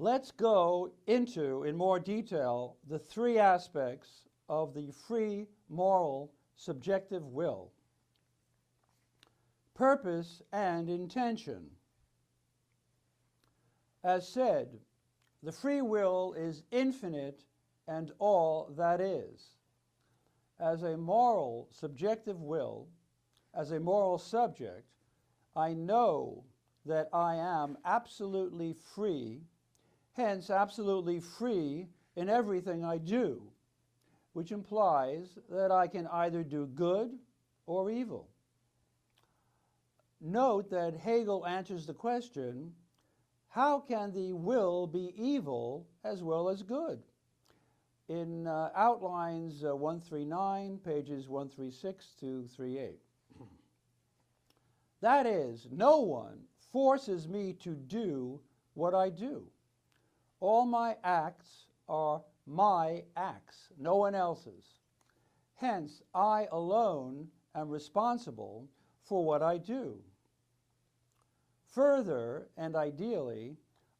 Let's go into, in more detail, the three aspects of the free, moral, subjective will: purpose and intention. As said, the free will is infinite and all that is. As a moral, subjective will, as a moral subject, I know that I am absolutely free, hence absolutely free in everything I do, which implies that I can either do good or evil. Note that Hegel answers the question, how can the will be evil as well as good? In outlines 139, pages 136 to 38. That is, no one forces me to do what I do. All my acts are my acts, no one else's. Hence, I alone am responsible for what I do. Further, and ideally,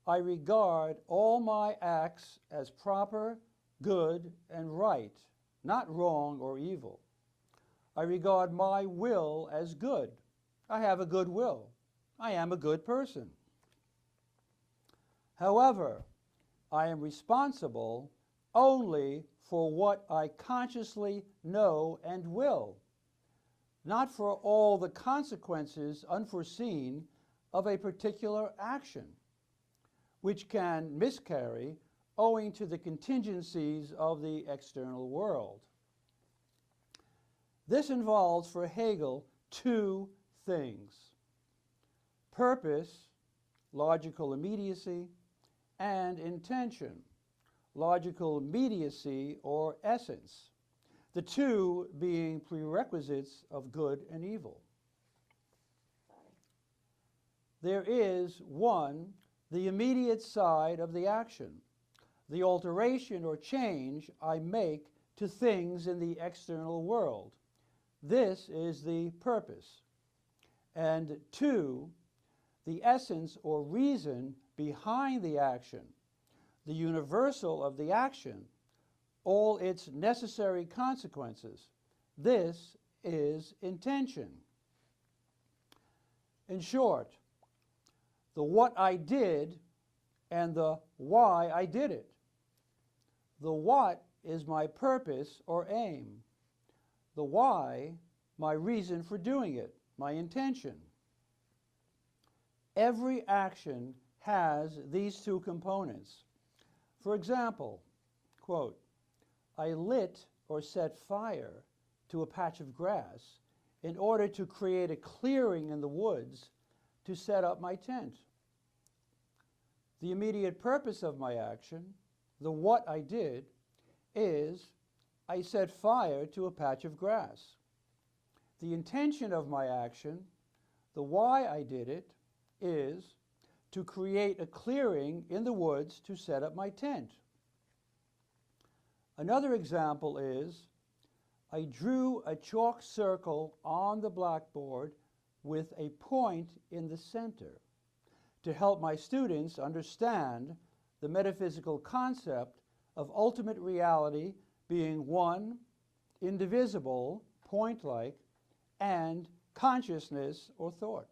I regard all my acts as proper, good, and right, not wrong or evil. I regard my will as good. I have a good will. I am a good person. However, I am responsible only for what I consciously know and will, not for all the consequences unforeseen of a particular action, which can miscarry owing to the contingencies of the external world. This involves for Hegel two things: purpose, logical immediacy, and intention, logical mediacy or essence, the two being prerequisites of good and evil. There is, one, the immediate side of the action, the alteration or change I make to things in the external world. This is the purpose. And two, the essence or reason behind the action, the universal of the action, all its necessary consequences. This is intention. In short, the what I did and the why I did it. The what is my purpose or aim. The why, my reason for doing it, my intention. Every action has these two components. For example, quote, I lit or set fire to a patch of grass in order to create a clearing in the woods to set up my tent. The immediate purpose of my action, the what I did, is I set fire to a patch of grass. The intention of my action, the why I did it, is to create a clearing in the woods to set up my tent. Another example is I drew a chalk circle on the blackboard with a point in the center to help my students understand the metaphysical concept of ultimate reality being one, indivisible, point-like, and consciousness or thought.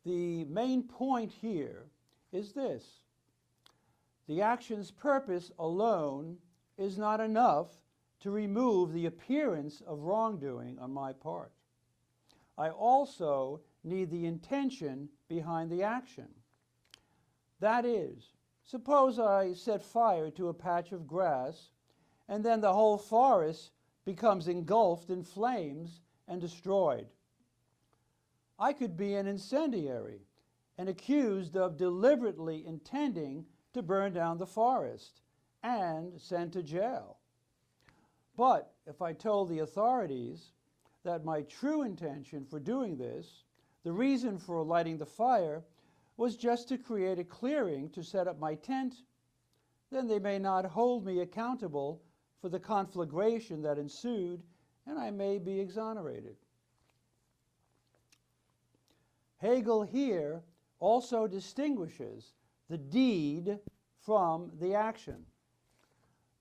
The main point here is this: the action's purpose alone is not enough to remove the appearance of wrongdoing on my part. I also need the intention behind the action. That is, suppose I set fire to a patch of grass and then the whole forest becomes engulfed in flames and destroyed. I could be an incendiary and accused of deliberately intending to burn down the forest and sent to jail. But if I told the authorities that my true intention for doing this, the reason for lighting the fire, was just to create a clearing to set up my tent, then they may not hold me accountable for the conflagration that ensued, and I may be exonerated. Hegel here also distinguishes the deed from the action.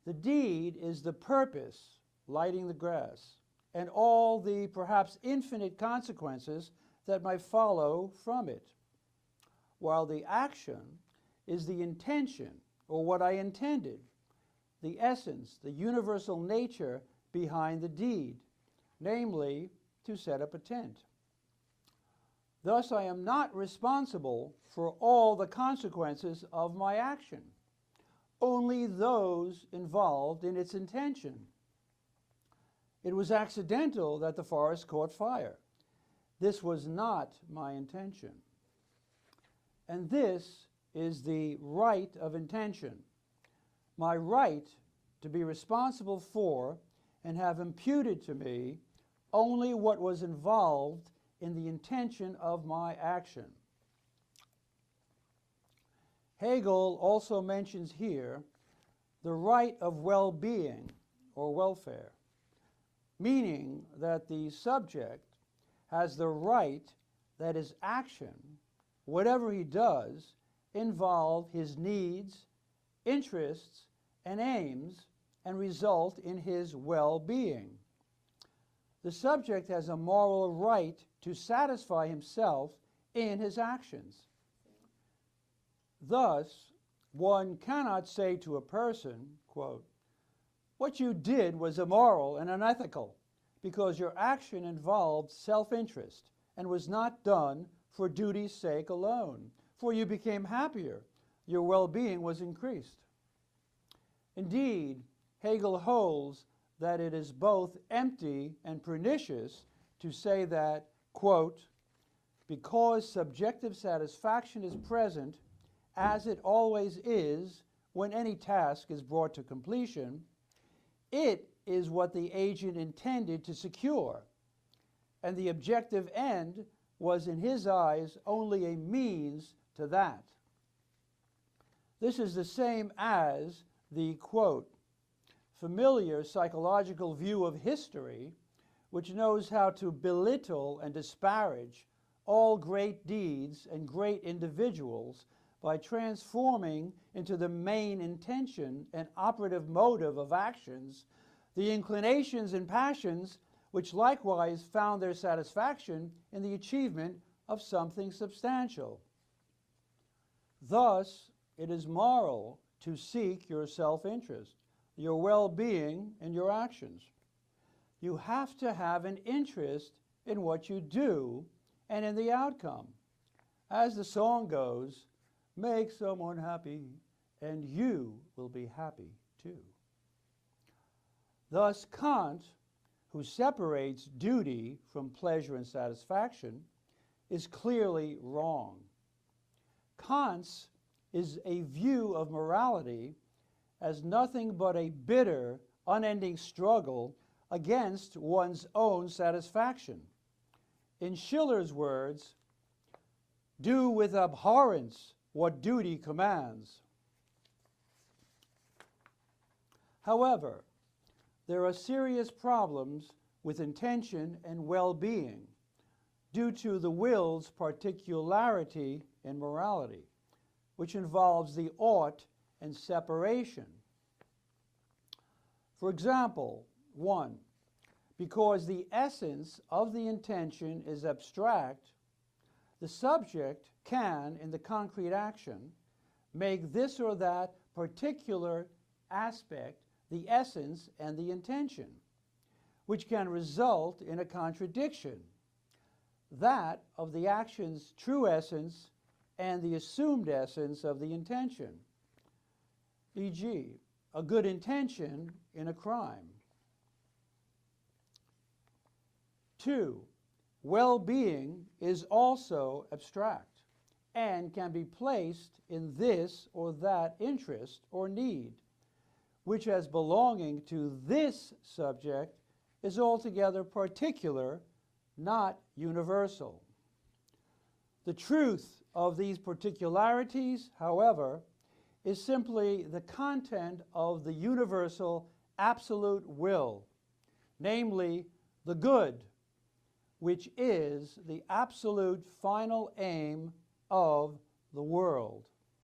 The deed is the purpose, lighting the grass, and all the perhaps infinite consequences that might follow from it, while the action is the intention, or what I intended, the essence, the universal nature behind the deed, namely, to set up a tent. Thus, I am not responsible for all the consequences of my action, only those involved in its intention. It was accidental that the forest caught fire. This was not my intention. And this is the right of intention, my right to be responsible for and have imputed to me only what was involved in the intention of my action. Hegel also mentions here the right of well-being or welfare, meaning that the subject has the right that his action, whatever he does, involve his needs, interests, and aims, and result in his well-being. The subject has a moral right to satisfy himself in his actions. Thus, one cannot say to a person, quote, "What you did was immoral and unethical because your action involved self-interest and was not done for duty's sake alone, for you became happier, your well-being was increased." Indeed, Hegel holds that it is both empty and pernicious to say that, quote, "because subjective satisfaction is present, as it always is when any task is brought to completion, it is what the agent intended to secure, and the objective end was in his eyes only a means to that." This is the same as the, quote, "familiar psychological view of history, which knows how to belittle and disparage all great deeds and great individuals by transforming into the main intention and operative motive of actions the inclinations and passions which likewise found their satisfaction in the achievement of something substantial. Thus, it is moral to seek your self-interest, your well-being, and your actions. You have to have an interest in what you do and in the outcome. As the song goes, make someone happy, and you will be happy too. Thus, Kant, who separates duty from pleasure and satisfaction, is clearly wrong. Kant's is a view of morality as nothing but a bitter, unending struggle against one's own satisfaction. In Schiller's words, "Do with abhorrence what duty commands." However, there are serious problems with intention and well-being due to the will's particularity in morality, which involves the ought and separation. For example, 1, because the essence of the intention is abstract, the subject can, in the concrete action, make this or that particular aspect the essence and the intention, which can result in a contradiction, that of the action's true essence and the assumed essence of the intention, e.g., a good intention in a crime. 2, well-being is also abstract and can be placed in this or that interest or need, which as belonging to this subject is altogether particular, not universal. The truth of these particularities, however, is simply the content of the universal absolute will, namely the good, which is the absolute final aim of the world.